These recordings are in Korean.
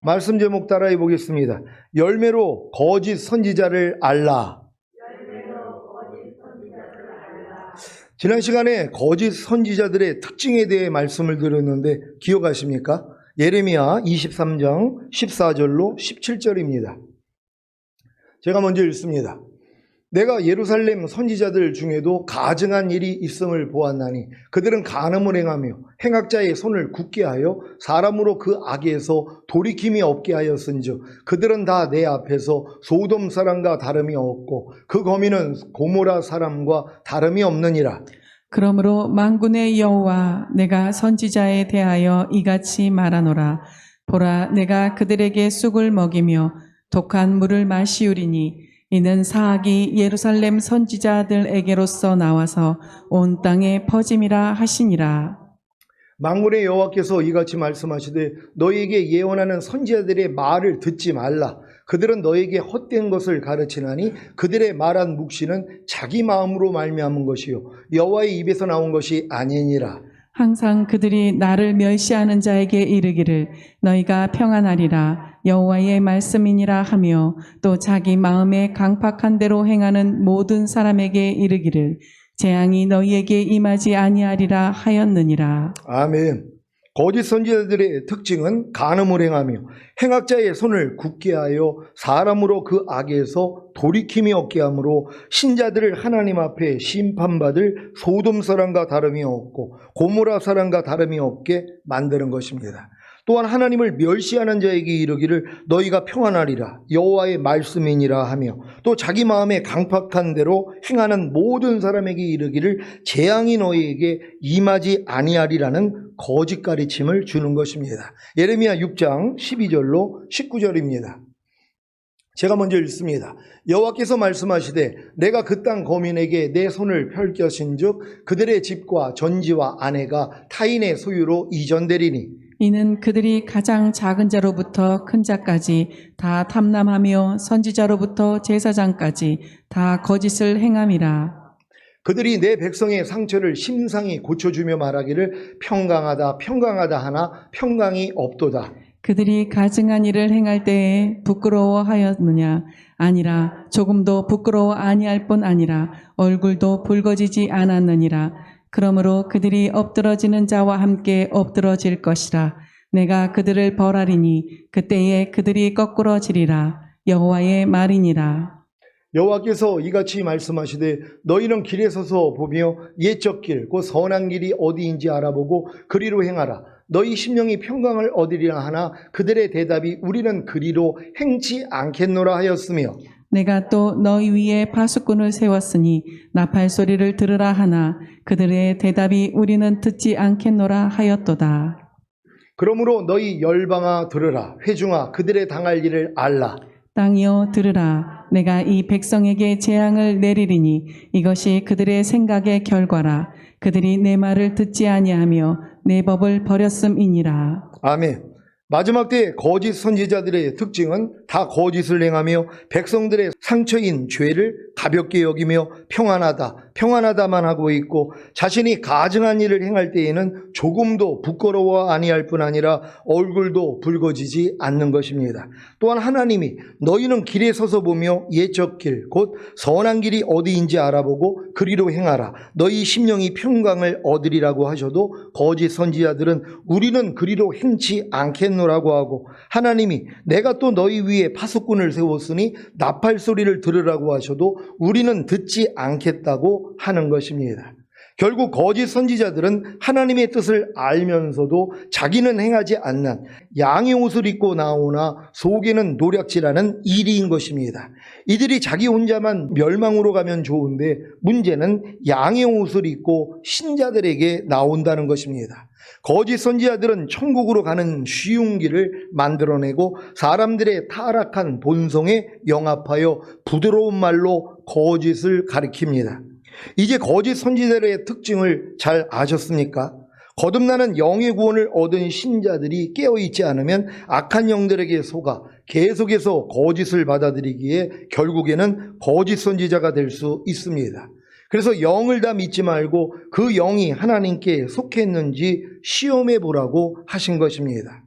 말씀 제목 따라해 보겠습니다. 열매로 거짓 선지자를 알라. 지난 시간에 거짓 선지자들의 특징에 대해 말씀을 드렸는데 기억하십니까? 예레미야 23장 14절로 17절입니다. 제가 먼저 읽습니다. 내가 예루살렘 선지자들 중에도 가증한 일이 있음을 보았나니 그들은 간음을 행하며 행악자의 손을 굳게 하여 사람으로 그 악에서 돌이킴이 없게 하였은즉 그들은 다 내 앞에서 소돔 사람과 다름이 없고 그 거민은 고모라 사람과 다름이 없느니라. 그러므로 만군의 여호와 내가 선지자에 대하여 이같이 말하노라. 보라, 내가 그들에게 쑥을 먹이며 독한 물을 마시우리니 이는 사악이 예루살렘 선지자들에게로서 나와서 온 땅에 퍼짐이라 하시니라. 만군의 여호와께서 이같이 말씀하시되 너희에게 예언하는 선지자들의 말을 듣지 말라. 그들은 너희에게 헛된 것을 가르치나니 그들의 말한 묵시는 자기 마음으로 말미암은 것이요 여호와의 입에서 나온 것이 아니니라. 항상 그들이 나를 멸시하는 자에게 이르기를 너희가 평안하리라 여호와의 말씀이니라 하며 또 자기 마음에 강팍한 대로 행하는 모든 사람에게 이르기를 재앙이 너희에게 임하지 아니하리라 하였느니라. 아멘. 거짓 선지자들의 특징은 간음을 행하며 행악자의 손을 굳게 하여 사람으로 그 악에서 돌이킴이 없게 하므로 신자들을 하나님 앞에 심판받을 소돔 사람과 다름이 없고 고모라 사람과 다름이 없게 만드는 것입니다. 또한 하나님을 멸시하는 자에게 이르기를 너희가 평안하리라 여호와의 말씀이니라 하며 또 자기 마음에 강팍한 대로 행하는 모든 사람에게 이르기를 재앙이 너희에게 임하지 아니하리라는 거짓 가르침을 주는 것입니다. 예레미야 6장 12절로 19절입니다. 제가 먼저 읽습니다. 여호와께서 말씀하시되 내가 그 땅 거민에게 내 손을 펼 것인즉 그들의 집과 전지와 아내가 타인의 소유로 이전되리니 이는 그들이 가장 작은 자로부터 큰 자까지 다 탐람하며 선지자로부터 제사장까지 다 거짓을 행함이라. 그들이 내 백성의 상처를 심상히 고쳐주며 말하기를 평강하다 평강하다 하나 평강이 없도다. 그들이 가증한 일을 행할 때에 부끄러워하였느냐? 아니라 조금도 부끄러워 아니할 뿐 아니라 얼굴도 붉어지지 않았느니라. 그러므로 그들이 엎드러지는 자와 함께 엎드러질 것이라. 내가 그들을 벌하리니 그때에 그들이 거꾸러지리라. 여호와의 말이니라. 여호와께서 이같이 말씀하시되 너희는 길에 서서 보며 옛적 길 곧 선한 길이 어디인지 알아보고 그리로 행하라. 너희 심령이 평강을 얻으리라 하나 그들의 대답이 우리는 그리로 행치 않겠노라 하였으며 내가 또 너희 위에 파수꾼을 세웠으니 나팔 소리를 들으라 하나 그들의 대답이 우리는 듣지 않겠노라 하였도다. 그러므로 너희 열방아 들으라 회중아 그들의 당할 일을 알라. 땅이여 들으라 내가 이 백성에게 재앙을 내리리니 이것이 그들의 생각의 결과라. 그들이 내 말을 듣지 아니하며 내 법을 버렸음이니라. 아멘. 마지막 때의 거짓 선지자들의 특징은 다 거짓을 행하며 백성들의 상처인 죄를 가볍게 여기며 평안하다, 평안하다만 하고 있고 자신이 가증한 일을 행할 때에는 조금도 부끄러워 아니할 뿐 아니라 얼굴도 붉어지지 않는 것입니다. 또한 하나님이 너희는 길에 서서 보며 옛적 길, 곧 선한 길이 어디인지 알아보고 그리로 행하라. 너희 심령이 평강을 얻으리라고 하셔도 거짓 선지자들은 우리는 그리로 행치 않겠노라고 하고 하나님이 내가 또 너희 위에 파수꾼을 세웠으니 나팔 소리를 들으라고 하셔도 우리는 듣지 않겠다고 하는 것입니다. 결국 거짓 선지자들은 하나님의 뜻을 알면서도 자기는 행하지 않는 양의 옷을 입고 나오나 속에는 노략질하는 이리인 것입니다. 이들이 자기 혼자만 멸망으로 가면 좋은데 문제는 양의 옷을 입고 신자들에게 나온다는 것입니다. 거짓 선지자들은 천국으로 가는 쉬운 길을 만들어내고 사람들의 타락한 본성에 영합하여 부드러운 말로 거짓을 가리킵니다. 이제 거짓 선지자들의 특징을 잘 아셨습니까? 거듭나는 영의 구원을 얻은 신자들이 깨어있지 않으면 악한 영들에게 속아 계속해서 거짓을 받아들이기에 결국에는 거짓 선지자가 될 수 있습니다. 그래서 영을 다 믿지 말고 그 영이 하나님께 속했는지 시험해 보라고 하신 것입니다.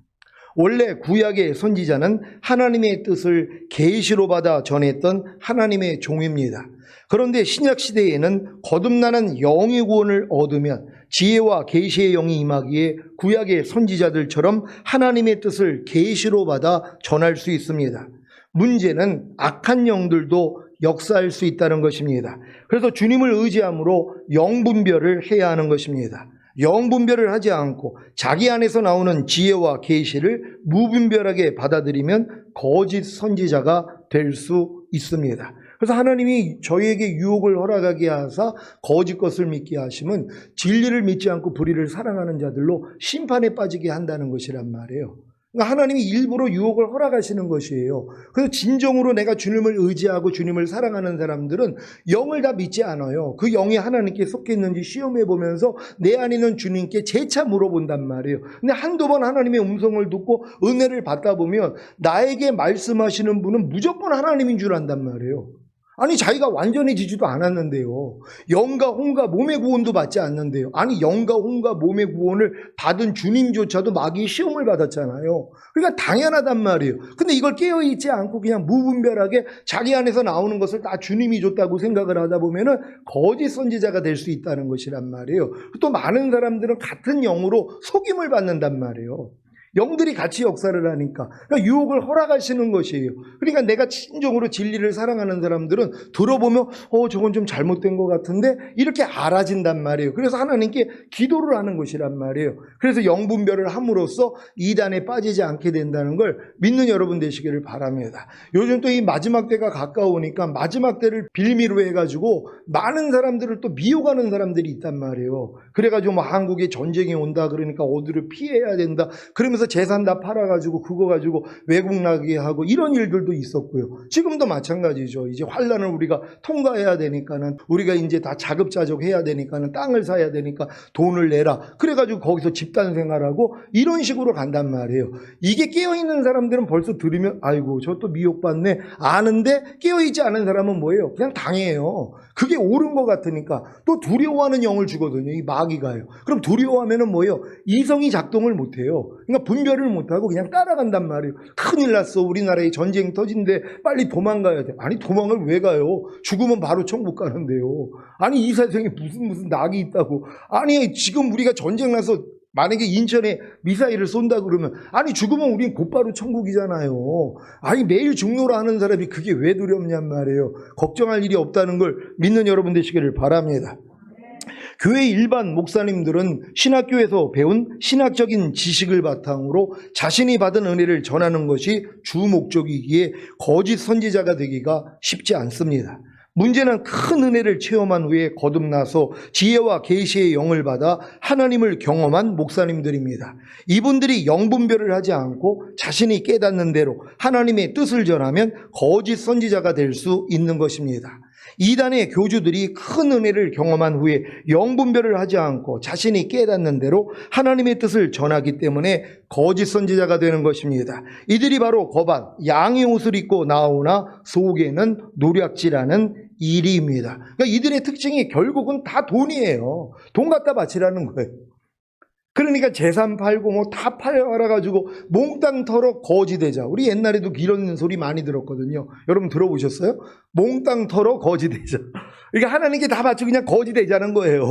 원래 구약의 선지자는 하나님의 뜻을 계시로 받아 전했던 하나님의 종입니다. 그런데 신약 시대에는 거듭나는 영의 구원을 얻으면 지혜와 계시의 영이 임하기에 구약의 선지자들처럼 하나님의 뜻을 계시로 받아 전할 수 있습니다. 문제는 악한 영들도 역사할 수 있다는 것입니다. 그래서 주님을 의지함으로 영분별을 해야 하는 것입니다. 영분별을 하지 않고 자기 안에서 나오는 지혜와 계시를 무분별하게 받아들이면 거짓 선지자가 될 수 있습니다. 그래서 하나님이 저희에게 유혹을 허락하게 하사 거짓 것을 믿게 하시면 진리를 믿지 않고 불의를 사랑하는 자들로 심판에 빠지게 한다는 것이란 말이에요. 그러니까 하나님이 일부러 유혹을 허락하시는 것이에요. 그래서 진정으로 내가 주님을 의지하고 주님을 사랑하는 사람들은 영을 다 믿지 않아요. 그 영이 하나님께 속해 있는지 시험해 보면서 내 안에 있는 주님께 재차 물어본단 말이에요. 근데 한두 번 하나님의 음성을 듣고 은혜를 받다 보면 나에게 말씀하시는 분은 무조건 하나님인 줄 안단 말이에요. 아니 자기가 완전해지지도 않았는데요. 영과 혼과 몸의 구원도 받지 않는데요. 아니 영과 혼과 몸의 구원을 받은 주님조차도 마귀의 시험을 받았잖아요. 그러니까 당연하단 말이에요. 근데 이걸 깨어있지 않고 그냥 무분별하게 자기 안에서 나오는 것을 다 주님이 줬다고 생각을 하다 보면은 거짓 선지자가 될 수 있다는 것이란 말이에요. 또 많은 사람들은 같은 영으로 속임을 받는단 말이에요. 영들이 같이 역사를 하니까. 그러니까 유혹을 허락하시는 것이에요. 그러니까 내가 진정으로 진리를 사랑하는 사람들은 들어보면 저건 좀 잘못된 것 같은데 이렇게 알아진단 말이에요. 그래서 하나님께 기도를 하는 것이란 말이에요. 그래서 영분별을 함으로써 이단에 빠지지 않게 된다는 걸 믿는 여러분 되시기를 바랍니다. 요즘 또 이 마지막 때가 가까우니까 마지막 때를 빌미로 해가지고 많은 사람들을 또 미혹하는 사람들이 있단 말이에요. 그래가지고 뭐 한국에 전쟁이 온다 그러니까 어디를 피해야 된다 그러면서 재산 다 팔아가지고 그거 가지고 외국 나가게 하고 이런 일들도 있었고요. 지금도 마찬가지죠. 이제 환란을 우리가 통과해야 되니까는 우리가 이제 다 자급자족 해야 되니까는 땅을 사야 되니까 돈을 내라. 그래가지고 거기서 집단 생활하고 이런 식으로 간단 말이에요. 이게 깨어있는 사람들은 벌써 들으면 아이고 저 또 미혹받네 아는데 깨어있지 않은 사람은 뭐예요? 그냥 당해요. 그게 옳은 것 같으니까 또 두려워하는 영을 주거든요. 이 마귀가요. 그럼 두려워하면은 뭐예요? 이성이 작동을 못해요. 그러니까 분별을 못하고 그냥 따라간단 말이에요. 큰일 났어. 우리나라에 전쟁 터진데 빨리 도망가야 돼. 아니 도망을 왜 가요? 죽으면 바로 천국 가는데요. 아니 이 세상에 무슨 낙이 있다고. 아니 지금 우리가 전쟁 나서 만약에 인천에 미사일을 쏜다 그러면 아니 죽으면 우린 곧바로 천국이잖아요. 아니 매일 죽노라 하는 사람이 그게 왜 두렵냔 말이에요. 걱정할 일이 없다는 걸 믿는 여러분 되시기를 바랍니다. 교회 일반 목사님들은 신학교에서 배운 신학적인 지식을 바탕으로 자신이 받은 은혜를 전하는 것이 주 목적이기에 거짓 선지자가 되기가 쉽지 않습니다. 문제는 큰 은혜를 체험한 후에 거듭나서 지혜와 계시의 영을 받아 하나님을 경험한 목사님들입니다. 이분들이 영분별을 하지 않고 자신이 깨닫는 대로 하나님의 뜻을 전하면 거짓 선지자가 될 수 있는 것입니다. 이단의 교주들이 큰 은혜를 경험한 후에 영분별을 하지 않고 자신이 깨닫는 대로 하나님의 뜻을 전하기 때문에 거짓 선지자가 되는 것입니다. 이들이 바로 거반 양의 옷을 입고 나오나 속에는 노략질하는 일이입니다. 그러니까 이들의 특징이 결국은 다 돈이에요. 돈 갖다 바치라는 거예요. 그러니까 재산 팔고 뭐 다 팔아가지고 몽땅 털어 거지되자. 우리 옛날에도 이런 소리 많이 들었거든요. 여러분 들어보셨어요? 몽땅 털어 거지되자. 그러니까 하나님께 다 바치고 그냥 거지되자는 거예요.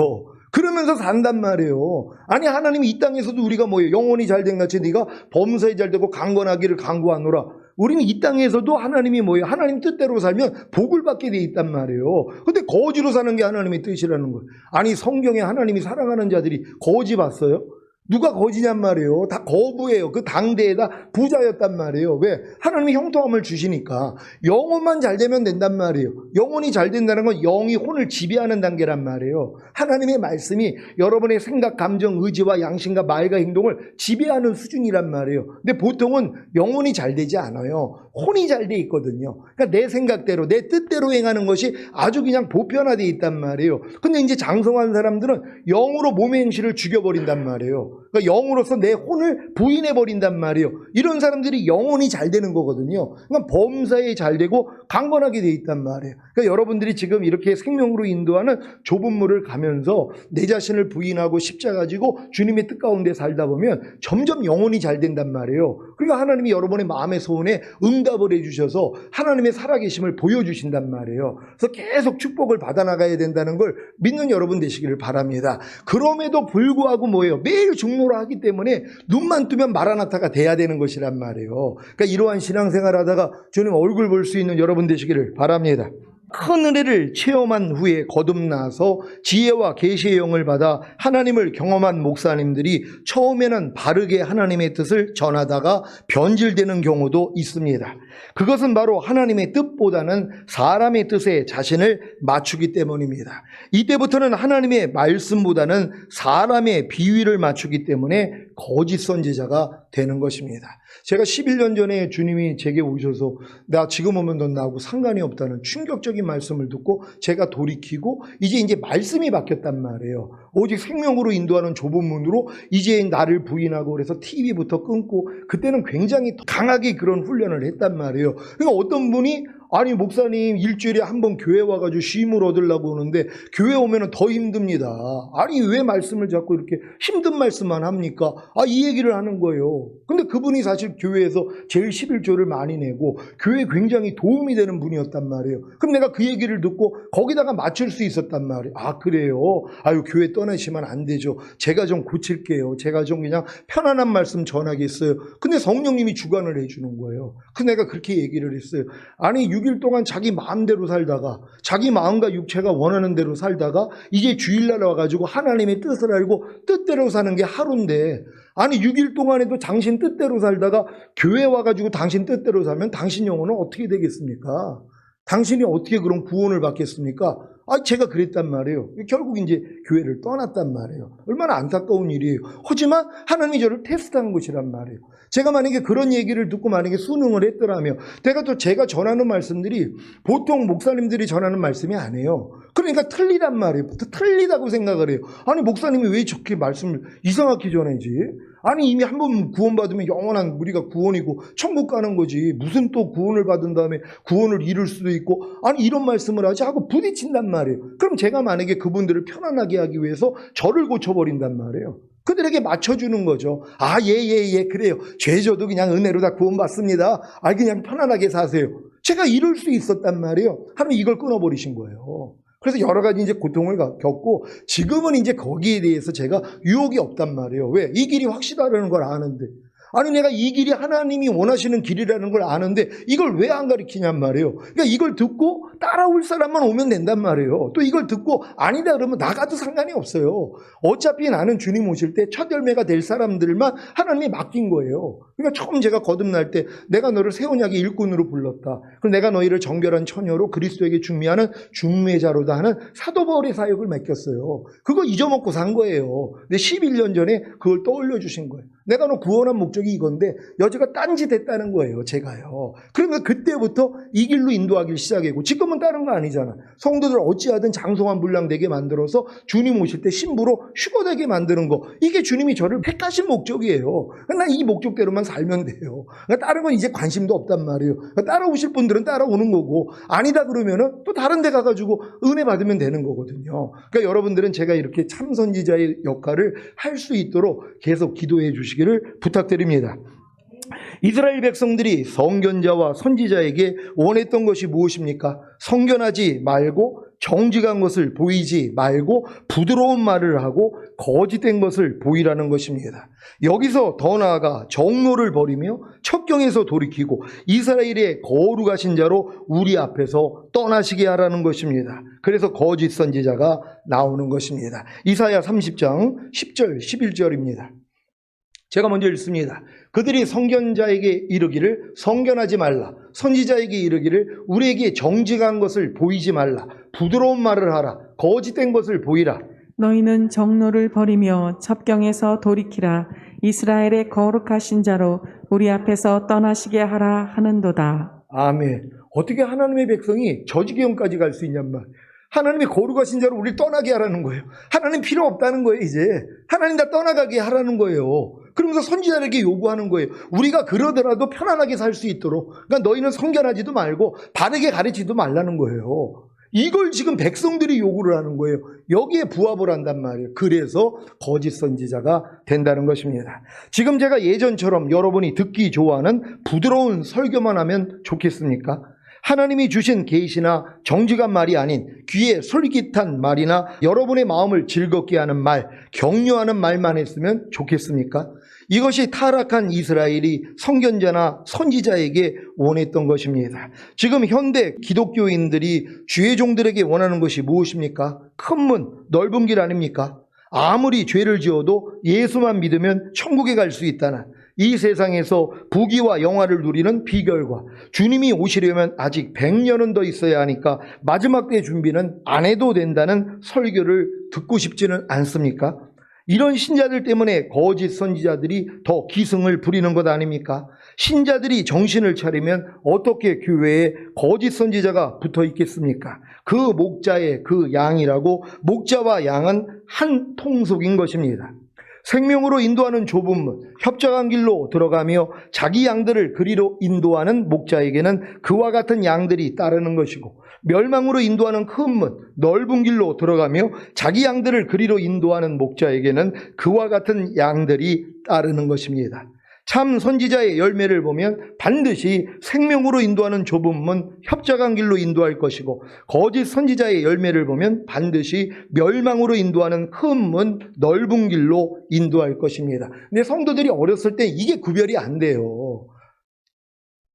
그러면서 산단 말이에요. 아니 하나님이 이 땅에서도 우리가 뭐예요? 영혼이 잘된 같이 네가 범사에 잘되고 강건하기를 강구하노라. 우리는 이 땅에서도 하나님이 뭐예요? 하나님 뜻대로 살면 복을 받게 돼 있단 말이에요. 근데 거지로 사는 게 하나님의 뜻이라는 거예요. 아니 성경에 하나님이 사랑하는 자들이 거지 봤어요? 누가 거지냔 말이에요. 다 거부예요. 그 당대에다 부자였단 말이에요. 왜? 하나님이 형통함을 주시니까. 영혼만 잘 되면 된단 말이에요. 영혼이 잘 된다는 건 영이 혼을 지배하는 단계란 말이에요. 하나님의 말씀이 여러분의 생각, 감정, 의지와 양심과 말과 행동을 지배하는 수준이란 말이에요. 근데 보통은 영혼이 잘 되지 않아요. 혼이 잘 돼 있거든요. 그러니까 내 생각대로, 내 뜻대로 행하는 것이 아주 그냥 보편화되어 있단 말이에요. 근데 이제 장성한 사람들은 영으로 몸의 행실을 죽여버린단 말이에요. 그러니까 영으로서 내 혼을 부인해버린단 말이에요. 이런 사람들이 영혼이 잘 되는 거거든요. 그러니까 범사에 잘 되고 강건하게 돼 있단 말이에요. 그러니까 여러분들이 지금 이렇게 생명으로 인도하는 좁은 물을 가면서 내 자신을 부인하고 십자가 지고 주님의 뜻 가운데 살다 보면 점점 영혼이 잘 된단 말이에요. 그러니까 하나님이 여러분의 마음의 소원에 응답을 해주셔서 하나님의 살아계심을 보여주신단 말이에요. 그래서 계속 축복을 받아나가야 된다는 걸 믿는 여러분 되시기를 바랍니다. 그럼에도 불구하고 뭐예요? 매일 중노라 하기 때문에 눈만 뜨면 마라나타가 돼야 되는 것이란 말이에요. 그러니까 이러한 신앙생활 하다가 주님 얼굴 볼 수 있는 여러분 되시기를 바랍니다. 큰 은혜를 체험한 후에 거듭나서 지혜와 계시의 영을 받아 하나님을 경험한 목사님들이 처음에는 바르게 하나님의 뜻을 전하다가 변질되는 경우도 있습니다. 그것은 바로 하나님의 뜻보다는 사람의 뜻에 자신을 맞추기 때문입니다. 이때부터는 하나님의 말씀보다는 사람의 비위를 맞추기 때문에 거짓 선지자가 되는 것입니다. 제가 11년 전에 주님이 제게 오셔서 나 지금 오면 넌 나하고 상관이 없다는 충격적인 말씀을 듣고 제가 돌이키고 이제 말씀이 바뀌었단 말이에요. 오직 생명으로 인도하는 좁은 문으로 이제 나를 부인하고 그래서 TV부터 끊고 그때는 굉장히 강하게 그런 훈련을 했단 말이에요. 그러니까 어떤 분이 아니 목사님 일주일에 한 번 교회 와가지고 쉼을 얻으려고 오는데 교회 오면 더 힘듭니다. 아니 왜 말씀을 자꾸 이렇게 힘든 말씀만 합니까? 이 얘기를 하는 거예요. 근데 그분이 사실 교회에서 제일 11조를 많이 내고 교회에 굉장히 도움이 되는 분이었단 말이에요. 그럼 내가 그 얘기를 듣고 거기다가 맞출 수 있었단 말이에요. 그래요? 아유 교회 떠나시면 안 되죠. 제가 좀 고칠게요. 제가 좀 그냥 편안한 말씀 전하겠어요. 근데 성령님이 주관을 해주는 거예요. 그 내가 그렇게 얘기를 했어요. 아니 6일 동안 자기 마음대로 살다가 자기 마음과 육체가 원하는 대로 살다가 이제 주일날 와가지고 하나님의 뜻을 알고 뜻대로 사는 게 하루인데 아니 6일 동안에도 당신 뜻대로 살다가 교회 와가지고 당신 뜻대로 살면 당신 영혼은 어떻게 되겠습니까? 당신이 어떻게 그런 구원을 받겠습니까? 제가 그랬단 말이에요. 결국 이제 교회를 떠났단 말이에요. 얼마나 안타까운 일이에요. 하지만 하나님이 저를 테스트한 것이란 말이에요. 제가 만약에 그런 얘기를 듣고 만약에 순응을 했더라면 제가 전하는 말씀들이 보통 목사님들이 전하는 말씀이 아니에요. 그러니까 틀리단 말이에요. 틀리다고 생각을 해요. 아니 목사님이 왜 저렇게 말씀을 이상하게 전하지? 아니 이미 한 번 구원받으면 영원한 우리가 구원이고 천국 가는 거지. 무슨 또 구원을 받은 다음에 구원을 잃을 수도 있고 아니 이런 말씀을 하지 하고 부딪힌단 말이에요. 그럼 제가 만약에 그분들을 편안하게 하기 위해서 저를 고쳐버린단 말이에요. 그들에게 맞춰주는 거죠. 예, 그래요. 죄져도 그냥 은혜로 다 구원받습니다. 그냥 편안하게 사세요. 제가 이럴 수 있었단 말이에요. 하나님 이걸 끊어버리신 거예요. 그래서 여러 가지 이제 고통을 겪고 지금은 이제 거기에 대해서 제가 유혹이 없단 말이에요. 왜? 이 길이 확실하다는 걸 아는데. 아니 내가 이 길이 하나님이 원하시는 길이라는 걸 아는데 이걸 왜 안 가르치냔 말이에요. 그러니까 이걸 듣고 따라올 사람만 오면 된단 말이에요. 또 이걸 듣고 아니다 그러면 나가도 상관이 없어요. 어차피 나는 주님 오실 때 첫 열매가 될 사람들만 하나님이 맡긴 거예요. 그러니까 처음 제가 거듭날 때 내가 너를 새 언약의 일꾼으로 불렀다. 그럼 내가 너희를 정결한 처녀로 그리스도에게 중매하는 중매자로다 하는 사도 바울의 사역을 맡겼어요. 그거 잊어먹고 산 거예요. 근데 11년 전에 그걸 떠올려 주신 거예요. 내가 너 구원한 목적이 이건데 여지가 딴짓했다는 거예요. 제가요. 그러면 그때부터 이 길로 인도하기 시작했고 지금은 다른 거 아니잖아. 성도들 어찌하든 장성한 분량되게 만들어서 주님 오실 때 신부로 휴거되게 만드는 거. 이게 주님이 저를 택하신 목적이에요. 난 이 목적대로만 살면 돼요. 다른 건 이제 관심도 없단 말이에요. 따라오실 분들은 따라오는 거고 아니다 그러면은 또 다른 데 가가지고 은혜 받으면 되는 거거든요. 그러니까 여러분들은 제가 이렇게 참선지자의 역할을 할 수 있도록 계속 기도해 주시기를 부탁드립니다. 이스라엘 백성들이 성견자와 선지자에게 원했던 것이 무엇입니까? 성견하지 말고 정직한 것을 보이지 말고 부드러운 말을 하고 거짓된 것을 보이라는 것입니다. 여기서 더 나아가 정로를 버리며 첩경에서 돌이키고 이스라엘의 거룩하신 자로 우리 앞에서 떠나시게 하라는 것입니다. 그래서 거짓 선지자가 나오는 것입니다. 이사야 30장 10절 11절입니다. 제가 먼저 읽습니다. 그들이 성견자에게 이르기를 성견하지 말라. 선지자에게 이르기를 우리에게 정직한 것을 보이지 말라. 부드러운 말을 하라. 거짓된 것을 보이라. 너희는 정로를 버리며 첩경에서 돌이키라. 이스라엘의 거룩하신 자로 우리 앞에서 떠나시게 하라 하는도다. 아멘. 어떻게 하나님의 백성이 저 지경까지 갈 수 있냔 말. 하나님이 거룩하신 자로 우리를 떠나게 하라는 거예요. 하나님 필요 없다는 거예요. 이제 하나님 다 떠나가게 하라는 거예요. 그러면서 선지자에게 요구하는 거예요. 우리가 그러더라도 편안하게 살 수 있도록, 그러니까 너희는 성결하지도 말고 바르게 가르치지도 말라는 거예요. 이걸 지금 백성들이 요구를 하는 거예요. 여기에 부합을 한단 말이에요. 그래서 거짓 선지자가 된다는 것입니다. 지금 제가 예전처럼 여러분이 듣기 좋아하는 부드러운 설교만 하면 좋겠습니까? 하나님이 주신 계시나 정직한 말이 아닌 귀에 솔깃한 말이나 여러분의 마음을 즐겁게 하는 말, 격려하는 말만 했으면 좋겠습니까? 이것이 타락한 이스라엘이 선견자나 선지자에게 원했던 것입니다. 지금 현대 기독교인들이 주의 종들에게 원하는 것이 무엇입니까? 큰 문, 넓은 길 아닙니까? 아무리 죄를 지어도 예수만 믿으면 천국에 갈 수 있다는, 이 세상에서 부귀와 영화를 누리는 비결과 주님이 오시려면 아직 100년은 더 있어야 하니까 마지막 때 준비는 안 해도 된다는 설교를 듣고 싶지는 않습니까? 이런 신자들 때문에 거짓 선지자들이 더 기승을 부리는 것 아닙니까? 신자들이 정신을 차리면 어떻게 교회에 거짓 선지자가 붙어 있겠습니까? 그 목자의 그 양이라고, 목자와 양은 한 통속인 것입니다. 생명으로 인도하는 좁은 문, 협착한 길로 들어가며 자기 양들을 그리로 인도하는 목자에게는 그와 같은 양들이 따르는 것이고, 멸망으로 인도하는 큰 문, 넓은 길로 들어가며 자기 양들을 그리로 인도하는 목자에게는 그와 같은 양들이 따르는 것입니다. 참 선지자의 열매를 보면 반드시 생명으로 인도하는 좁은 문, 협착한 길로 인도할 것이고, 거짓 선지자의 열매를 보면 반드시 멸망으로 인도하는 큰 문, 넓은 길로 인도할 것입니다. 근데 성도들이 어렸을 때 이게 구별이 안 돼요.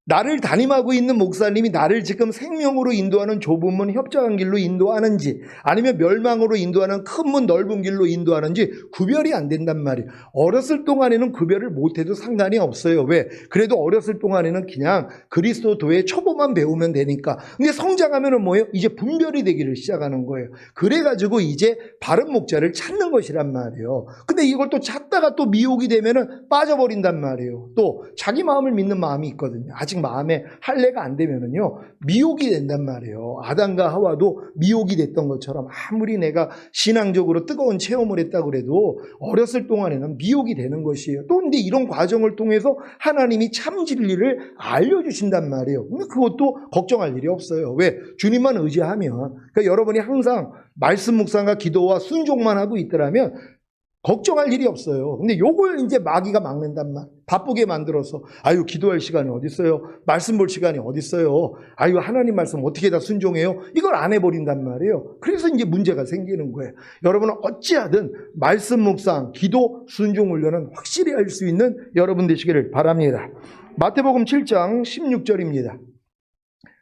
나를 담임하고 있는 목사님이 나를 지금 생명으로 인도하는 좁은 문, 협착한 길로 인도하는지, 아니면 멸망으로 인도하는 큰 문, 넓은 길로 인도하는지 구별이 안 된단 말이에요. 어렸을 동안에는 구별을 못해도 상관이 없어요. 왜? 그래도 어렸을 동안에는 그냥 그리스도도의 초보만 배우면 되니까. 근데 성장하면은 뭐예요? 이제 분별이 되기를 시작하는 거예요. 그래가지고 이제 바른 목자를 찾는 것이란 말이에요. 근데 이걸 또 찾다가 또 미혹이 되면은 빠져버린단 말이에요. 또 자기 마음을 믿는 마음이 있거든요. 아직 마음에 할례가 안 되면은요, 미혹이 된단 말이에요. 아담과 하와도 미혹이 됐던 것처럼 아무리 내가 신앙적으로 뜨거운 체험을 했다 그래도 어렸을 동안에는 미혹이 되는 것이에요. 또 근데 이런 과정을 통해서 하나님이 참 진리를 알려주신단 말이에요. 근데 그것도 걱정할 일이 없어요. 왜? 주님만 의지하면. 그러니까 여러분이 항상 말씀 묵상과 기도와 순종만 하고 있더라면 걱정할 일이 없어요. 근데 요걸 이제 마귀가 막는단 말. 바쁘게 만들어서, 아유, 기도할 시간이 어디 있어요? 말씀 볼 시간이 어디 있어요? 아유, 하나님 말씀 어떻게 다 순종해요? 이걸 안 해버린단 말이에요. 그래서 이제 문제가 생기는 거예요. 여러분은 어찌하든 말씀 묵상, 기도, 순종 훈련은 확실히 할 수 있는 여러분 되시기를 바랍니다. 마태복음 7장 16절입니다.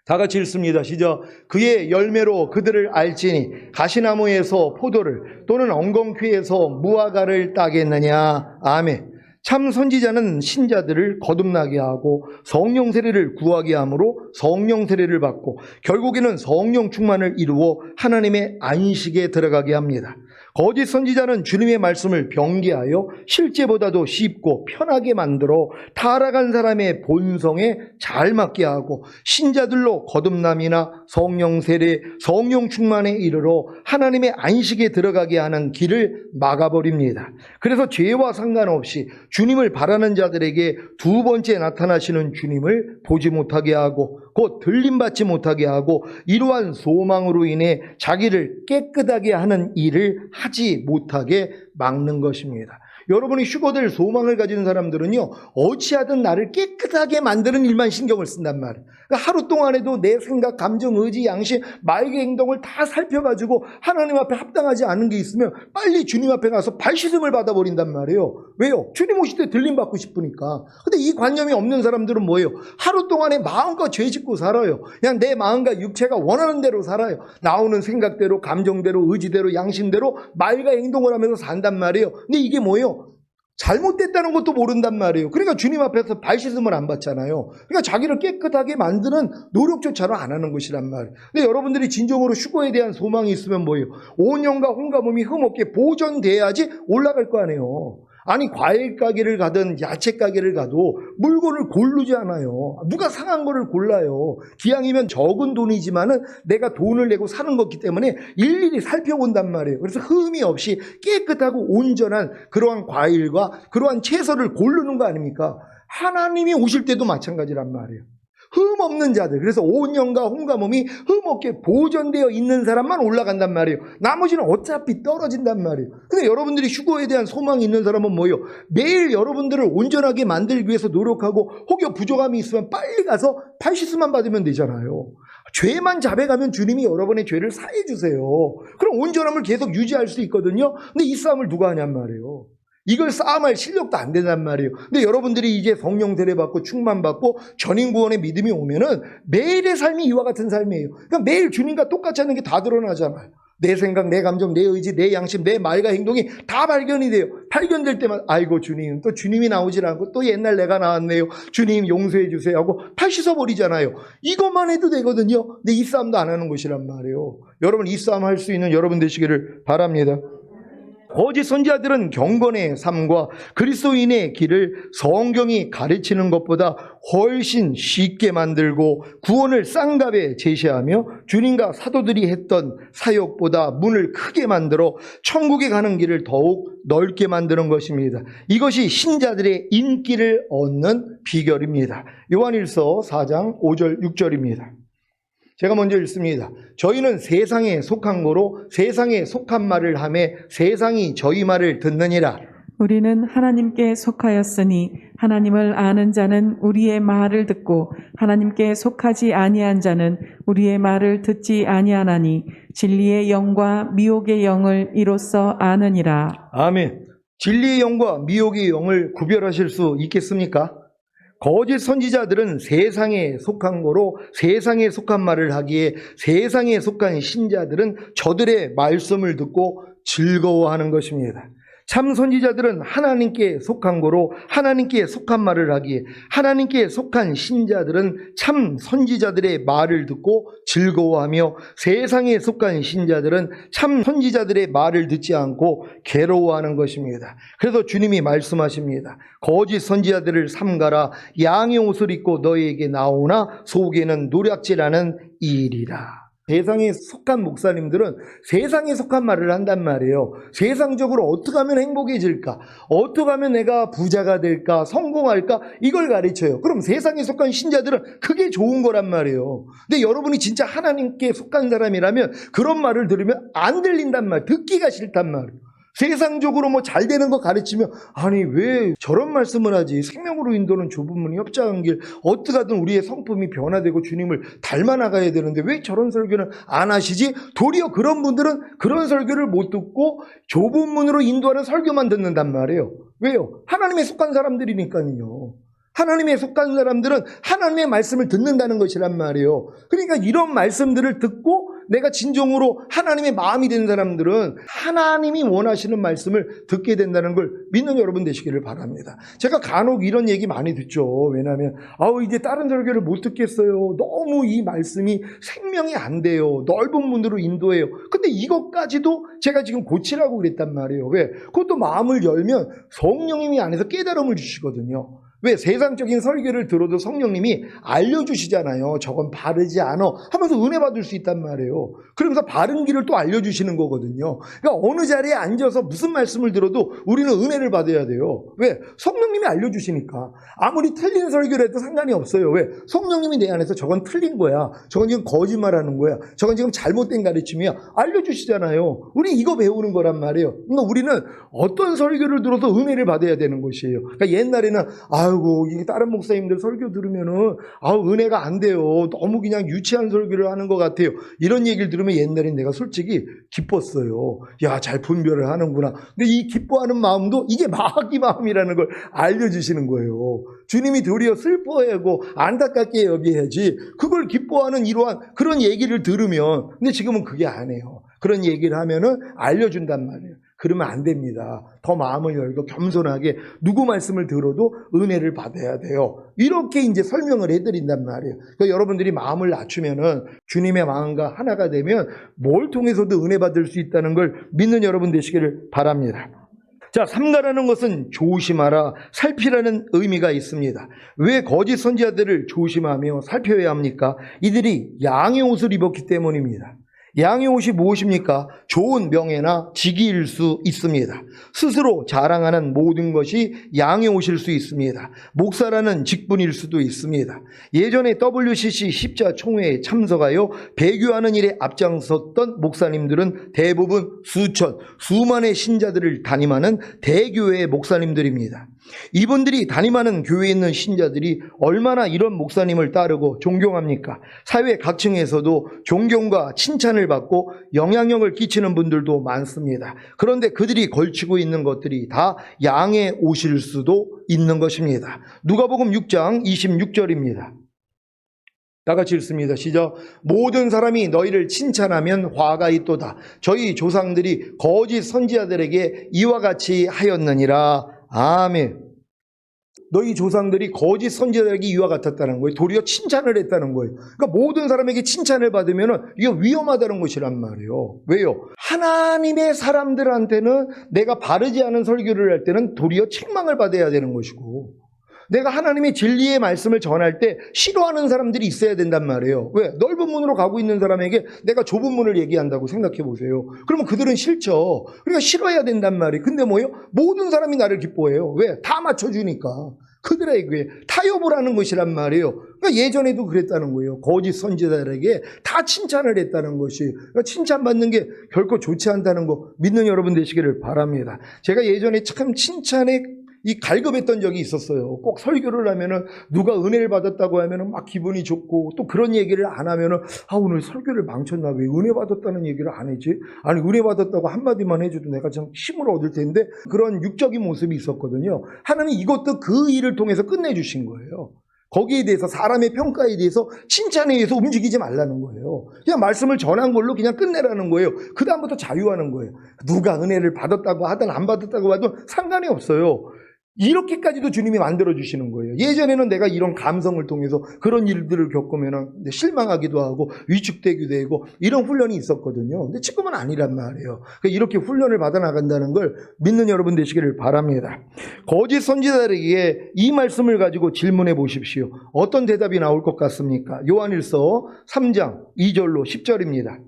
다 같이 읽습니다. 시작. 그의 열매로 그들을 알지니 가시나무에서 포도를 또는 엉겅퀴에서 무화과를 따겠느냐. 아멘. 참 선지자는 신자들을 거듭나게 하고 성령 세례를 구하게 함으로 성령 세례를 받고 결국에는 성령 충만을 이루어 하나님의 안식에 들어가게 합니다. 거짓 선지자는 주님의 말씀을 변개하여 실제보다도 쉽고 편하게 만들어 타락한 사람의 본성에 잘 맞게 하고 신자들로 거듭남이나 성령 세례, 성령 충만에 이르러 하나님의 안식에 들어가게 하는 길을 막아버립니다. 그래서 죄와 상관없이 주님을 바라는 자들에게 두 번째 나타나시는 주님을 보지 못하게 하고 곧 들림받지 못하게 하고 이러한 소망으로 인해 자기를 깨끗하게 하는 일을 하지 못하게 막는 것입니다. 여러분이 휴거될 소망을 가진 사람들은요, 어찌하든 나를 깨끗하게 만드는 일만 신경을 쓴단 말이에요. 그러니까 하루 동안에도 내 생각, 감정, 의지, 양심, 말의 행동을 다 살펴가지고 하나님 앞에 합당하지 않은 게 있으면 빨리 주님 앞에 가서 발씻음을 받아버린단 말이에요. 왜요? 주님 오실 때 들림받고 싶으니까. 근데 이 관념이 없는 사람들은 뭐예요? 하루 동안에 마음껏 죄 짓고 살아요. 그냥 내 마음과 육체가 원하는 대로 살아요. 나오는 생각대로, 감정대로, 의지대로, 양심대로 말과 행동을 하면서 산단 말이에요. 근데 이게 뭐예요? 잘못됐다는 것도 모른단 말이에요. 그러니까 주님 앞에서 발씻음을 안 받잖아요. 그러니까 자기를 깨끗하게 만드는 노력조차도 안 하는 것이란 말이에요. 근데 여러분들이 진정으로 휴거에 대한 소망이 있으면 뭐예요? 5년과 혼과 몸이 흠없게 보존돼야지 올라갈 거 아니에요. 아니 과일 가게를 가든 야채 가게를 가도 물건을 고르지 않아요. 누가 상한 거를 골라요. 기왕이면 적은 돈이지만은 내가 돈을 내고 사는 거기 때문에 일일이 살펴본단 말이에요. 그래서 흠이 없이 깨끗하고 온전한 그러한 과일과 그러한 채소를 고르는 거 아닙니까? 하나님이 오실 때도 마찬가지란 말이에요. 흠 없는 자들, 그래서 온 영과 혼과 몸이 흠 없게 보존되어 있는 사람만 올라간단 말이에요. 나머지는 어차피 떨어진단 말이에요. 근데 여러분들이 휴거에 대한 소망이 있는 사람은 뭐예요? 매일 여러분들을 온전하게 만들기 위해서 노력하고 혹여 부족함이 있으면 빨리 가서 팔시스만 받으면 되잖아요. 죄만 자백하면 주님이 여러분의 죄를 사해 주세요. 그럼 온전함을 계속 유지할 수 있거든요. 근데 이 싸움을 누가 하냔 말이에요. 이걸 싸움할 실력도 안 된단 말이에요. 근데 여러분들이 이제 성령 세례받고 충만받고 전인구원의 믿음이 오면은 매일의 삶이 이와 같은 삶이에요. 그러니까 매일 주님과 똑같이 하는 게 다 드러나잖아요. 내 생각, 내 감정, 내 의지, 내 양심, 내 말과 행동이 다 발견이 돼요. 발견될 때만 아이고 주님, 또 주님이 나오질 않고 또 옛날 내가 나왔네요. 주님 용서해 주세요 하고 팔 씻어버리잖아요. 이것만 해도 되거든요. 근데 이 싸움도 안 하는 것이란 말이에요. 여러분 이 싸움 할 수 있는 여러분 되시기를 바랍니다. 거짓 선지자들은 경건의 삶과 그리스도인의 길을 성경이 가르치는 것보다 훨씬 쉽게 만들고 구원을 쌍갑에 제시하며 주님과 사도들이 했던 사역보다 문을 크게 만들어 천국에 가는 길을 더욱 넓게 만드는 것입니다. 이것이 신자들의 인기를 얻는 비결입니다. 요한일서 4장 5절 6절입니다. 제가 먼저 읽습니다. 저희는 세상에 속한 거로 세상에 속한 말을 하매 세상이 저희 말을 듣느니라. 우리는 하나님께 속하였으니 하나님을 아는 자는 우리의 말을 듣고 하나님께 속하지 아니한 자는 우리의 말을 듣지 아니하나니 진리의 영과 미혹의 영을 이로써 아느니라. 아멘. 진리의 영과 미혹의 영을 구별하실 수 있겠습니까? 거짓 선지자들은 세상에 속한 거로 세상에 속한 말을 하기에 세상에 속한 신자들은 저들의 말씀을 듣고 즐거워하는 것입니다. 참 선지자들은 하나님께 속한 거로 하나님께 속한 말을 하기에 하나님께 속한 신자들은 참 선지자들의 말을 듣고 즐거워하며 세상에 속한 신자들은 참 선지자들의 말을 듣지 않고 괴로워하는 것입니다. 그래서 주님이 말씀하십니다. 거짓 선지자들을 삼가라. 양의 옷을 입고 너희에게 나오나 속에는 노략질하는 일이라. 세상에 속한 목사님들은 세상에 속한 말을 한단 말이에요. 세상적으로 어떻게 하면 행복해질까? 어떻게 하면 내가 부자가 될까? 성공할까? 이걸 가르쳐요. 그럼 세상에 속한 신자들은 그게 좋은 거란 말이에요. 근데 여러분이 진짜 하나님께 속한 사람이라면 그런 말을 들으면 안 들린단 말이에요. 듣기가 싫단 말이에요. 세상적으로 뭐 잘 되는 거 가르치면 아니 왜 저런 말씀을 하지? 생명으로 인도는 좁은 문이 협착한 길 어떻게 하든 우리의 성품이 변화되고 주님을 닮아 나가야 되는데 왜 저런 설교는 안 하시지? 도리어 그런 분들은 그런 설교를 못 듣고 좁은 문으로 인도하는 설교만 듣는단 말이에요. 왜요? 하나님에 속한 사람들이니까요. 하나님에 속한 사람들은 하나님의 말씀을 듣는다는 것이란 말이에요. 그러니까 이런 말씀들을 듣고 내가 진정으로 하나님의 마음이 된 사람들은 하나님이 원하시는 말씀을 듣게 된다는 걸 믿는 여러분 되시기를 바랍니다. 제가 간혹 이런 얘기 많이 듣죠. 왜냐하면 이제 다른 설교를 못 듣겠어요. 너무 이 말씀이 생명이 안 돼요. 넓은 문으로 인도해요. 근데 이것까지도 제가 지금 고치라고 그랬단 말이에요. 왜? 그것도 마음을 열면 성령님이 안에서 깨달음을 주시거든요. 왜? 세상적인 설교를 들어도 성령님이 알려주시잖아요. 저건 바르지 않아 하면서 은혜 받을 수 있단 말이에요. 그러면서 바른 길을 또 알려주시는 거거든요. 그러니까 어느 자리에 앉아서 무슨 말씀을 들어도 우리는 은혜를 받아야 돼요. 왜? 성령님이 알려주시니까. 아무리 틀린 설교를 해도 상관이 없어요. 왜? 성령님이 내 안에서 저건 틀린 거야. 저건 지금 거짓말하는 거야. 저건 지금 잘못된 가르침이야. 알려주시잖아요. 우리 이거 배우는 거란 말이에요. 그러니까 우리는 어떤 설교를 들어도 은혜를 받아야 되는 것이에요. 그러니까 옛날에는 아이고 이게 다른 목사님들 설교 들으면은 은혜가 안 돼요. 너무 그냥 유치한 설교를 하는 것 같아요. 이런 얘기를 들으면 옛날엔 내가 솔직히 기뻤어요. 야, 잘 분별을 하는구나. 근데 이 기뻐하는 마음도 이게 마귀 마음이라는 걸 알려주시는 거예요. 주님이 도리어 슬퍼하고 안타깝게 여겨야지 그걸 기뻐하는 이러한 그런 얘기를 들으면 근데 지금은 그게 아니에요. 그런 얘기를 하면은 알려준단 말이에요. 그러면 안 됩니다. 더 마음을 열고 겸손하게 누구 말씀을 들어도 은혜를 받아야 돼요. 이렇게 이제 설명을 해드린단 말이에요. 그러니까 여러분들이 마음을 낮추면은 주님의 마음과 하나가 되면 뭘 통해서도 은혜 받을 수 있다는 걸 믿는 여러분 되시기를 바랍니다. 자, 삼가라는 것은 조심하라, 살피라는 의미가 있습니다. 왜 거짓 선지자들을 조심하며 살펴야 합니까? 이들이 양의 옷을 입었기 때문입니다. 양의 옷이 무엇입니까? 좋은 명예나 직위일 수 있습니다. 스스로 자랑하는 모든 것이 양의 옷일 수 있습니다. 목사라는 직분일 수도 있습니다. 예전에 WCC 십자 총회에 참석하여 배교하는 일에 앞장섰던 목사님들은 대부분 수만의 신자들을 담임하는 대교회의 목사님들입니다. 이분들이 담임하는 교회에 있는 신자들이 얼마나 이런 목사님을 따르고 존경합니까? 사회 각층에서도 존경과 칭찬을 받고 영향력을 끼치는 분들도 많습니다. 그런데 그들이 걸치고 있는 것들이 다 양의 옷일 수도 있는 것입니다. 누가복음 6장 26절입니다. 다 같이 읽습니다. 시작. 모든 사람이 너희를 칭찬하면 화가 있도다. 저희 조상들이 거짓 선지자들에게 이와 같이 하였느니라. 아멘. 너희 조상들이 거짓 선지자들에게 이와 같았다는 거예요. 도리어 칭찬을 했다는 거예요. 그러니까 모든 사람에게 칭찬을 받으면 이게 위험하다는 것이란 말이에요. 왜요? 하나님의 사람들한테는 내가 바르지 않은 설교를 할 때는 도리어 책망을 받아야 되는 것이고, 내가 하나님의 진리의 말씀을 전할 때 싫어하는 사람들이 있어야 된단 말이에요. 왜? 넓은 문으로 가고 있는 사람에게 내가 좁은 문을 얘기한다고 생각해 보세요. 그러면 그들은 싫죠. 그러니까 싫어야 된단 말이에요. 근데 뭐예요? 모든 사람이 나를 기뻐해요. 왜? 다 맞춰주니까. 그들에게 타협을 하는 것이란 말이에요. 그러니까 예전에도 그랬다는 거예요. 거짓 선지자들에게 다 칭찬을 했다는 것이. 그러니까 칭찬받는 게 결코 좋지 않다는 거 믿는 여러분 되시기를 바랍니다. 제가 예전에 참 칭찬에 갈급했던 적이 있었어요. 꼭 설교를 하면은 누가 은혜를 받았다고 하면은 막 기분이 좋고, 또 그런 얘기를 안 하면은 오늘 설교를 망쳤나, 왜 은혜 받았다는 얘기를 안 했지? 아니, 은혜 받았다고 한마디만 해줘도 내가 참 힘을 얻을 텐데, 그런 육적인 모습이 있었거든요. 하나님 이것도 그 일을 통해서 끝내주신 거예요. 거기에 대해서, 사람의 평가에 대해서, 칭찬에 의해서 움직이지 말라는 거예요. 그냥 말씀을 전한 걸로 그냥 끝내라는 거예요. 그 다음부터 자유하는 거예요. 누가 은혜를 받았다고 하든 안 받았다고 하든 상관이 없어요. 이렇게까지도 주님이 만들어주시는 거예요. 예전에는 내가 이런 감성을 통해서 그런 일들을 겪으면 실망하기도 하고 위축되기도 하고 이런 훈련이 있었거든요. 근데 지금은 아니란 말이에요. 이렇게 훈련을 받아나간다는 걸 믿는 여러분 되시기를 바랍니다. 거짓 선지자들에게 이 말씀을 가지고 질문해 보십시오. 어떤 대답이 나올 것 같습니까? 요한일서 3장 2절로 10절입니다.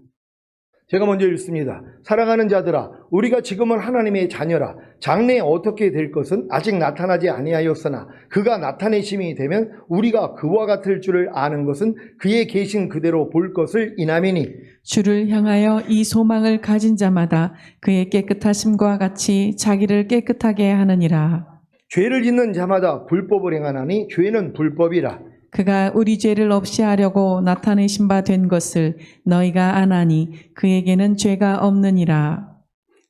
제가 먼저 읽습니다. 사랑하는 자들아, 우리가 지금은 하나님의 자녀라. 장래에 어떻게 될 것은 아직 나타나지 아니하였으나 그가 나타내심이 되면 우리가 그와 같을 줄을 아는 것은 그의 계신 그대로 볼 것을 인함이니, 주를 향하여 이 소망을 가진 자마다 그의 깨끗하심과 같이 자기를 깨끗하게 하느니라. 죄를 짓는 자마다 불법을 행하나니 죄는 불법이라. 그가 우리 죄를 없이 하려고 나타내신 바 된 것을 너희가 아나니 그에게는 죄가 없느니라.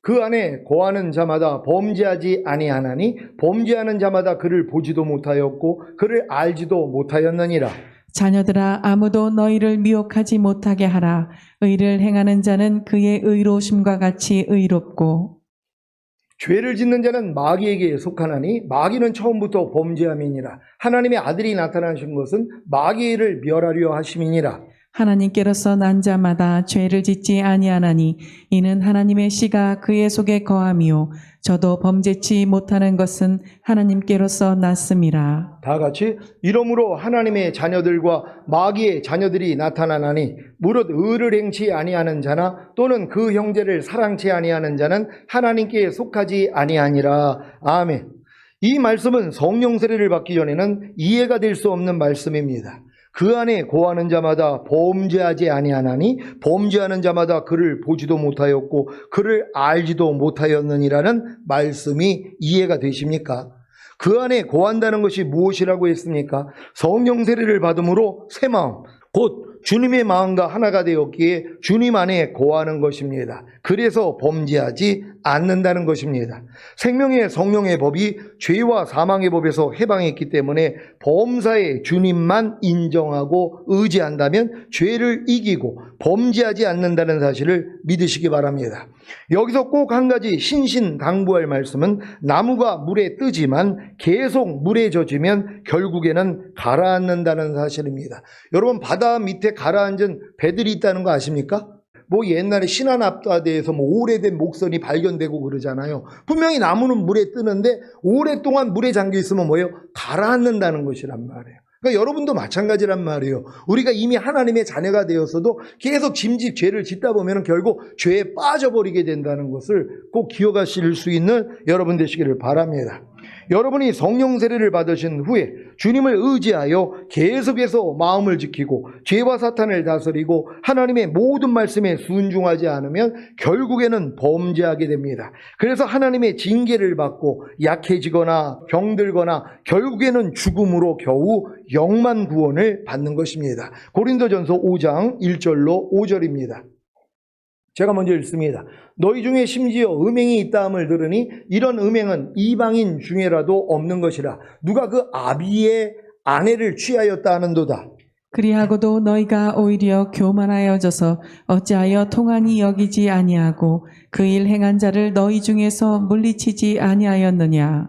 그 안에 거하는 자마다 범죄하지 아니하나니 범죄하는 자마다 그를 보지도 못하였고 그를 알지도 못하였느니라. 자녀들아, 아무도 너희를 미혹하지 못하게 하라. 의를 행하는 자는 그의 의로우심과 같이 의롭고, 죄를 짓는 자는 마귀에게 속하나니 마귀는 처음부터 범죄함이니라. 하나님의 아들이 나타나신 것은 마귀를 멸하려 하심이니라. 하나님께로서 난 자마다 죄를 짓지 아니하나니 이는 하나님의 씨가 그의 속에 거함이요 저도 범죄치 못하는 것은 하나님께로서 났음이라. 다 같이 이러므로 하나님의 자녀들과 마귀의 자녀들이 나타나나니 무릇 의를 행치 아니하는 자나 또는 그 형제를 사랑치 아니하는 자는 하나님께 속하지 아니하니라. 아멘. 이 말씀은 성령 세례를 받기 전에는 이해가 될 수 없는 말씀입니다. 그 안에 거하는 자마다 범죄하지 아니하나니 범죄하는 자마다 그를 보지도 못하였고 그를 알지도 못하였느니라는 말씀이 이해가 되십니까? 그 안에 거한다는 것이 무엇이라고 했습니까? 성령 세례를 받음으로 새 마음, 곧 주님의 마음과 하나가 되었기에 주님 안에 거하는 것입니다. 그래서 범죄하지 않는다는 것입니다. 생명의 성령의 법이 죄와 사망의 법에서 해방했기 때문에 범사의 주님만 인정하고 의지한다면 죄를 이기고 범죄하지 않는다는 사실을 믿으시기 바랍니다. 여기서 꼭 한 가지 신신당부할 말씀은 나무가 물에 뜨지만 계속 물에 젖으면 결국에는 가라앉는다는 사실입니다. 여러분, 바다 밑에 가라앉은 배들이 있다는 거 아십니까? 뭐 옛날에 신안압다대에서 뭐 오래된 목선이 발견되고 그러잖아요. 분명히 나무는 물에 뜨는데 오랫동안 물에 잠겨 있으면 뭐예요? 가라앉는다는 것이란 말이에요. 그러니까 여러분도 마찬가지란 말이에요. 우리가 이미 하나님의 자녀가 되었어도 계속 짐짓 죄를 짓다 보면 결국 죄에 빠져버리게 된다는 것을 꼭 기억하실 수 있는 여러분 되시기를 바랍니다. 여러분이 성령 세례를 받으신 후에 주님을 의지하여 계속해서 마음을 지키고 죄와 사탄을 다스리고 하나님의 모든 말씀에 순종하지 않으면 결국에는 범죄하게 됩니다. 그래서 하나님의 징계를 받고 약해지거나 병들거나 결국에는 죽음으로 겨우 영만 구원을 받는 것입니다. 고린도전서 5장 1절로 5절입니다. 제가 먼저 읽습니다. 너희 중에 심지어 음행이 있다함을 들으니 이런 음행은 이방인 중에라도 없는 것이라. 누가 그 아비의 아내를 취하였다 하는도다. 그리하고도 너희가 오히려 교만하여져서 어찌하여 통한이 여기지 아니하고 그 일 행한 자를 너희 중에서 물리치지 아니하였느냐.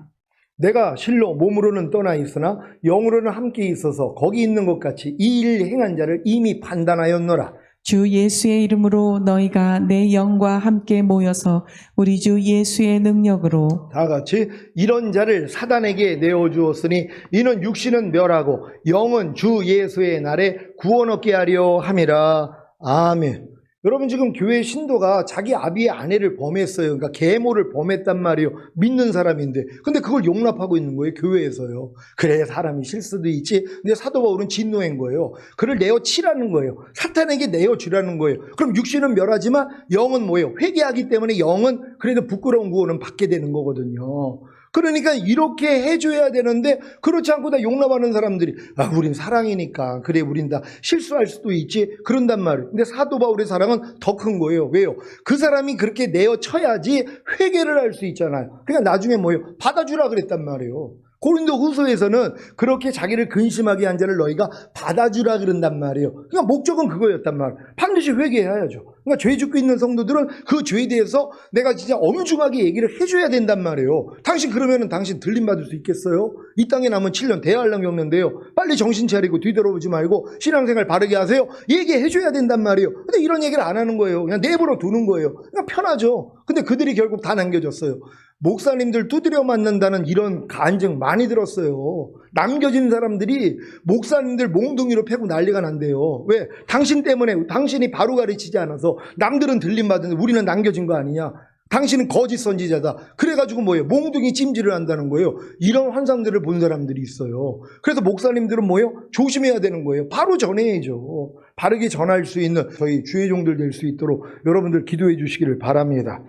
내가 실로 몸으로는 떠나 있으나 영으로는 함께 있어서 거기 있는 것 같이 이 일 행한 자를 이미 판단하였노라. 주 예수의 이름으로 너희가 내 영과 함께 모여서 우리 주 예수의 능력으로 다 같이 이런 자를 사단에게 내어주었으니 이는 육신은 멸하고 영은 주 예수의 날에 구원 얻게 하려 함이라. 아멘. 여러분 지금 교회 신도가 자기 아비의 아내를 범했어요. 그러니까 계모를 범했단 말이에요. 믿는 사람인데. 근데 그걸 용납하고 있는 거예요. 교회에서요. 그래 사람이 실수도 있지. 근데 사도 바울은 진노한 거예요. 그를 내어치라는 거예요. 사탄에게 내어주라는 거예요. 그럼 육신은 멸하지만 영은 뭐예요? 회개하기 때문에 영은 그래도 부끄러운 구원은 받게 되는 거거든요. 그러니까 이렇게 해줘야 되는데 그렇지 않고 다 용납하는 사람들이 우린 사랑이니까 그래 우린 다 실수할 수도 있지 그런단 말이에요. 근데 사도 바울의 사랑은 더 큰 거예요. 왜요? 그 사람이 그렇게 내어쳐야지 회개를 할 수 있잖아요. 그러니까 나중에 뭐예요? 받아주라 그랬단 말이에요. 고린도 후서에서는 그렇게 자기를 근심하게 한 자를 너희가 받아주라 그런단 말이에요. 그러니까 목적은 그거였단 말이에요. 반드시 회개해야죠. 그러니까 죄 짓고 있는 성도들은 그 죄에 대해서 내가 진짜 엄중하게 얘기를 해줘야 된단 말이에요. 당신 그러면은 당신 들림받을 수 있겠어요? 이 땅에 남은 7년 대환란 겪는데요. 빨리 정신 차리고 뒤돌아보지 말고 신앙생활 바르게 하세요. 얘기해줘야 된단 말이에요. 근데 이런 얘기를 안 하는 거예요. 그냥 내버려 두는 거예요. 그냥 편하죠. 근데 그들이 결국 다 남겨졌어요. 목사님들 두드려 맞는다는 이런 간증 많이 들었어요. 남겨진 사람들이 목사님들 몽둥이로 패고 난리가 난대요. 왜? 당신 때문에 당신이 바로 가르치지 않아서 남들은 들림받는데 우리는 남겨진 거 아니냐. 당신은 거짓 선지자다. 그래가지고 뭐예요? 몽둥이 찜질을 한다는 거예요. 이런 환상들을 본 사람들이 있어요. 그래서 목사님들은 뭐예요? 조심해야 되는 거예요. 바로 전해야죠. 바르게 전할 수 있는 저희 주의종들 될 수 있도록 여러분들 기도해 주시기를 바랍니다.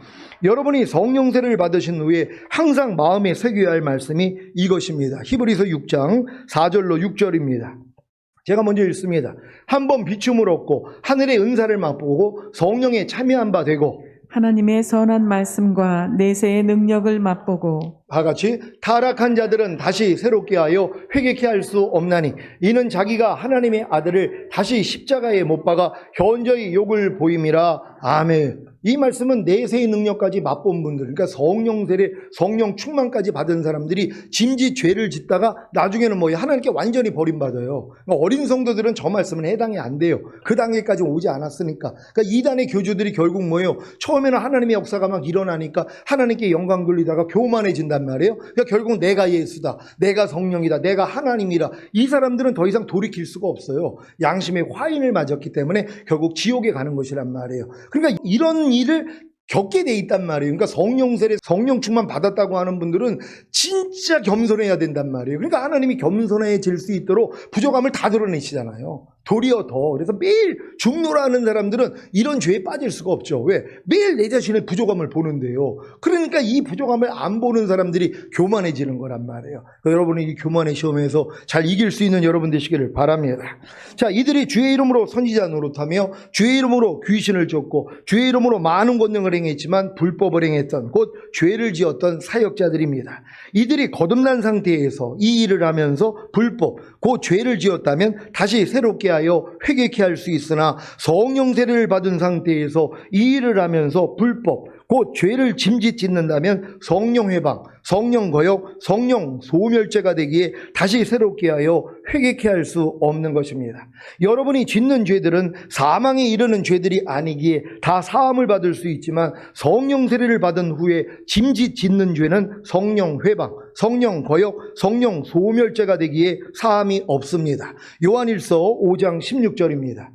여러분이 성령세를 받으신 후에 항상 마음에 새겨야 할 말씀이 이것입니다. 히브리서 6장 4절로 6절입니다. 제가 먼저 읽습니다. 한번 비춤을 얻고 하늘의 은사를 맛보고 성령에 참여한 바 되고 하나님의 선한 말씀과 내세의 능력을 맛보고 다 같이 타락한 자들은 다시 새롭게 하여 회개케 할 수 없나니 이는 자기가 하나님의 아들을 다시 십자가에 못 박아 현저히 욕을 보임이라. 아멘. 이 말씀은 내세의 능력까지 맛본 분들, 그러니까 성령 세례, 성령 충만까지 받은 사람들이 짐짓 죄를 짓다가 나중에는 뭐예요? 하나님께 완전히 버림받아요. 그러니까 어린 성도들은 저 말씀은 해당이 안 돼요. 그 단계까지 오지 않았으니까. 그러니까 이단의 교주들이 결국 뭐예요? 처음에는 하나님의 역사가 막 일어나니까 하나님께 영광 돌리다가 교만해진단 말이에요. 그러니까 결국 내가 예수다, 내가 성령이다, 내가 하나님이라. 이 사람들은 더 이상 돌이킬 수가 없어요. 양심의 화인을 맞았기 때문에 결국 지옥에 가는 것이란 말이에요. 그러니까 이런 일을 겪게 돼 있단 말이에요. 그러니까 성령 세례, 성령 충만 받았다고 하는 분들은 진짜 겸손해야 된단 말이에요. 그러니까 하나님이 겸손해질 수 있도록 부족함을 다 드러내시잖아요. 도리어 더. 그래서 매일 중노라 하는 사람들은 이런 죄에 빠질 수가 없죠. 왜? 매일 내 자신의 부족함을 보는데요. 그러니까 이 부족함을 안 보는 사람들이 교만해지는 거란 말이에요. 여러분이 이 교만의 시험에서 잘 이길 수 있는 여러분 되시기를 바랍니다. 자, 이들이 주의 이름으로 선지자 노릇하며 주의 이름으로 귀신을 쫓고 주의 이름으로 많은 권능을 행했지만 불법을 행했던 곧 죄를 지었던 사역자들입니다. 이들이 거듭난 상태에서 이 일을 하면서 불법, 곧 죄를 지었다면 다시 새롭게 하여 회개케 할 수 있으나 성령 세례를 받은 상태에서 이 일을 하면서 불법, 곧 죄를 짐짓 짓는다면 성령 회방, 성령 거역, 성령 소멸죄가 되기에 다시 새롭게 하여 회개케 할 수 없는 것입니다. 여러분이 짓는 죄들은 사망에 이르는 죄들이 아니기에 다 사함을 받을 수 있지만 성령 세례를 받은 후에 짐짓 짓는 죄는 성령 회방, 성령 거역, 성령 소멸죄가 되기에 사함이 없습니다. 요한일서 5장 16절입니다.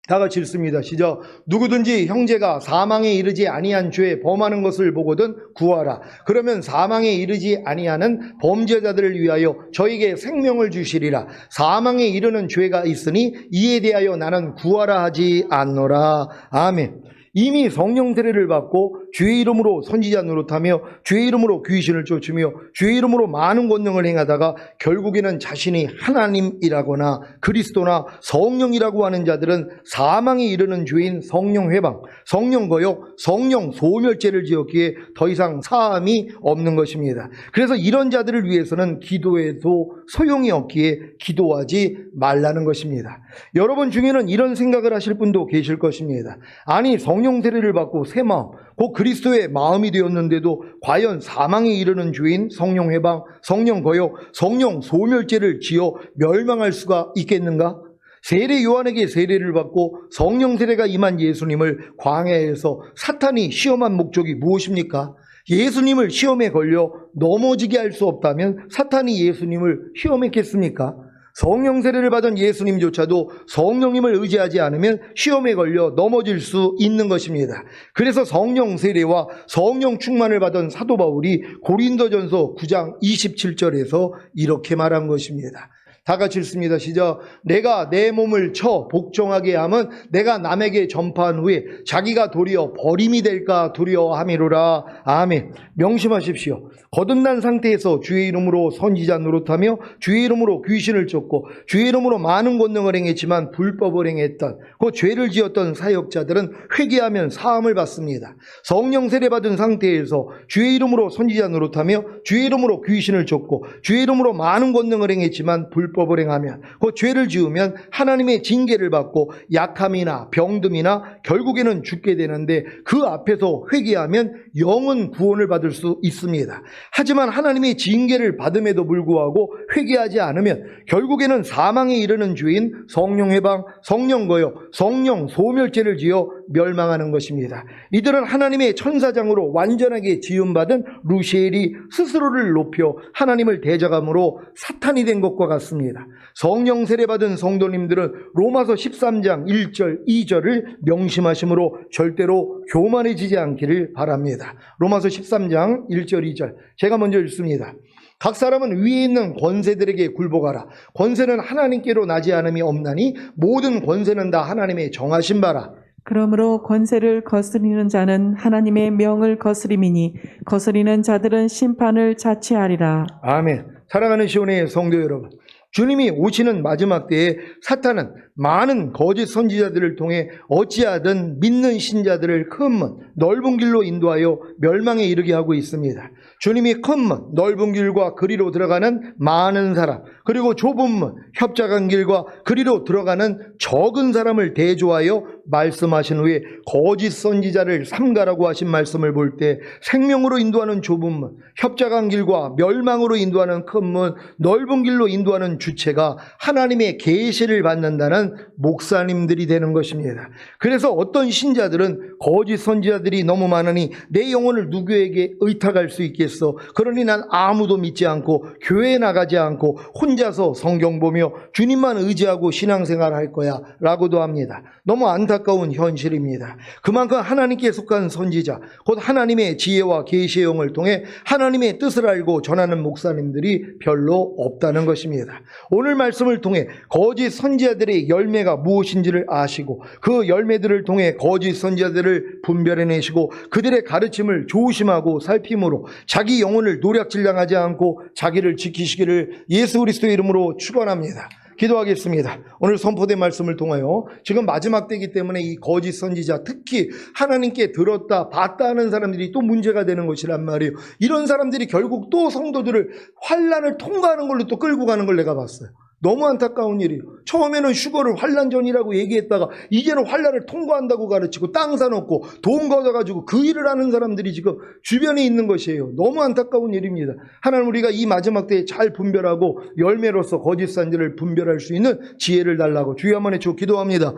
다 같이 읽습니다. 시작. 누구든지 형제가 사망에 이르지 아니한 죄에 범하는 것을 보거든 구하라. 그러면 사망에 이르지 아니하는 범죄자들을 위하여 저에게 생명을 주시리라. 사망에 이르는 죄가 있으니 이에 대하여 나는 구하라 하지 않노라. 아멘. 이미 성령 세례를 받고 주의 이름으로 선지자 노릇하며 주의 이름으로 귀신을 쫓으며 주의 이름으로 많은 권능을 행하다가 결국에는 자신이 하나님이라거나 그리스도나 성령이라고 하는 자들은 사망에 이르는 죄인 성령 회방, 성령 거역, 성령 소멸죄를 지었기에 더 이상 사함이 없는 것입니다. 그래서 이런 자들을 위해서는 기도해도 소용이 없기에 기도하지 말라는 것입니다. 여러분 중에는 이런 생각을 하실 분도 계실 것입니다. 아니, 성령 세례를 받고 새 마음, 곧 그리스도의 마음이 되었는데도 과연 사망에 이르는 죄인 성령 회방, 성령 거역, 성령 소멸죄를 지어 멸망할 수가 있겠는가? 세례 요한에게 세례를 받고 성령 세례가 임한 예수님을 광야에서 사탄이 시험한 목적이 무엇입니까? 예수님을 시험에 걸려 넘어지게 할 수 없다면 사탄이 예수님을 시험했겠습니까? 성령 세례를 받은 예수님조차도 성령님을 의지하지 않으면 시험에 걸려 넘어질 수 있는 것입니다. 그래서 성령 세례와 성령 충만을 받은 사도 바울이 고린도전서 9장 27절에서 이렇게 말한 것입니다. 다 같이 읽습니다. 시작. 내가 내 몸을 쳐 복종하게 함은 내가 남에게 전파한 후에 자기가 도리어 버림이 될까 두려워함이로라. 아멘. 명심하십시오. 거듭난 상태에서 주의 이름으로 선지자 노릇하며 주의 이름으로 귀신을 쫓고 주의 이름으로 많은 권능을 행했지만 불법을 행했던 그 죄를 지었던 사역자들은 회개하면 사함을 받습니다. 성령 세례 받은 상태에서 주의 이름으로 선지자 노릇하며 주의 이름으로 귀신을 쫓고 주의 이름으로 많은 권능을 행했지만 불법을 행하면 그 죄를 지으면 하나님의 징계를 받고 약함이나 병듦이나 결국에는 죽게 되는데 그 앞에서 회개하면 영은 구원을 받을 수 있습니다. 하지만 하나님의 징계를 받음에도 불구하고 회개하지 않으면 결국에는 사망에 이르는 죄인 성령 회방, 성령 거역, 성령 소멸죄를 지어 멸망하는 것입니다. 이들은 하나님의 천사장으로 완전하게 지음받은 루시엘이 스스로를 높여 하나님을 대적함으로 사탄이 된 것과 같습니다. 성령 세례받은 성도님들은 로마서 13장 1절 2절을 명심하심으로 절대로 교만해지지 않기를 바랍니다. 로마서 13장 1절 2절 제가 먼저 읽습니다. 각 사람은 위에 있는 권세들에게 굴복하라. 권세는 하나님께로 나지 않음이 없나니 모든 권세는 다 하나님의 정하신 바라. 그러므로 권세를 거스리는 자는 하나님의 명을 거스림이니 거스리는 자들은 심판을 자취하리라. 아멘. 사랑하는 시온의 성도 여러분, 주님이 오시는 마지막 때에 사탄은 많은 거짓 선지자들을 통해 어찌하든 믿는 신자들을 큰 문, 넓은 길로 인도하여 멸망에 이르게 하고 있습니다. 주님이 큰 문, 넓은 길과 그리로 들어가는 많은 사람, 그리고 좁은 문, 협착한 길과 그리로 들어가는 적은 사람을 대조하여 말씀하신 후에 거짓 선지자를 삼가라고 하신 말씀을 볼 때 생명으로 인도하는 좁은 문, 협착한 길과 멸망으로 인도하는 큰 문, 넓은 길로 인도하는 주체가 하나님의 계시를 받는다는 목사님들이 되는 것입니다. 그래서 어떤 신자들은 거짓 선지자들이 너무 많으니 내 영혼을 누구에게 의탁할 수 있겠어? 그러니 난 아무도 믿지 않고 교회에 나가지 않고 혼자서 성경 보며 주님만 의지하고 신앙생활 할 거야 라고도 합니다. 너무 안타까운 현실입니다. 그만큼 하나님께 속한 선지자, 곧 하나님의 지혜와 계시의 영을 통해 하나님의 뜻을 알고 전하는 목사님들이 별로 없다는 것입니다. 오늘 말씀을 통해 거짓 선지자들의 열매가 무엇인지를 아시고 그 열매들을 통해 거짓 선지자들을 분별해내시고 그들의 가르침을 조심하고 살핌으로 자기 영혼을 노략질량하지 않고 자기를 지키시기를 예수 그리스도의 이름으로 축원합니다. 기도하겠습니다. 오늘 선포된 말씀을 통하여 지금 마지막 때이기 때문에 이 거짓 선지자, 특히 하나님께 들었다 봤다 하는 사람들이 또 문제가 되는 것이란 말이에요. 이런 사람들이 결국 또 성도들을 환난을 통과하는 걸로 또 끌고 가는 걸 내가 봤어요. 너무 안타까운 일이에요. 처음에는 휴거를 환란전이라고 얘기했다가 이제는 환란을 통과한다고 가르치고 땅 사놓고 돈 걷어가지고 그 일을 하는 사람들이 지금 주변에 있는 것이에요. 너무 안타까운 일입니다. 하나님, 우리가 이 마지막 때에 잘 분별하고 열매로서 거짓 선지를 분별할 수 있는 지혜를 달라고 주여 한번 외쳐 기도합니다.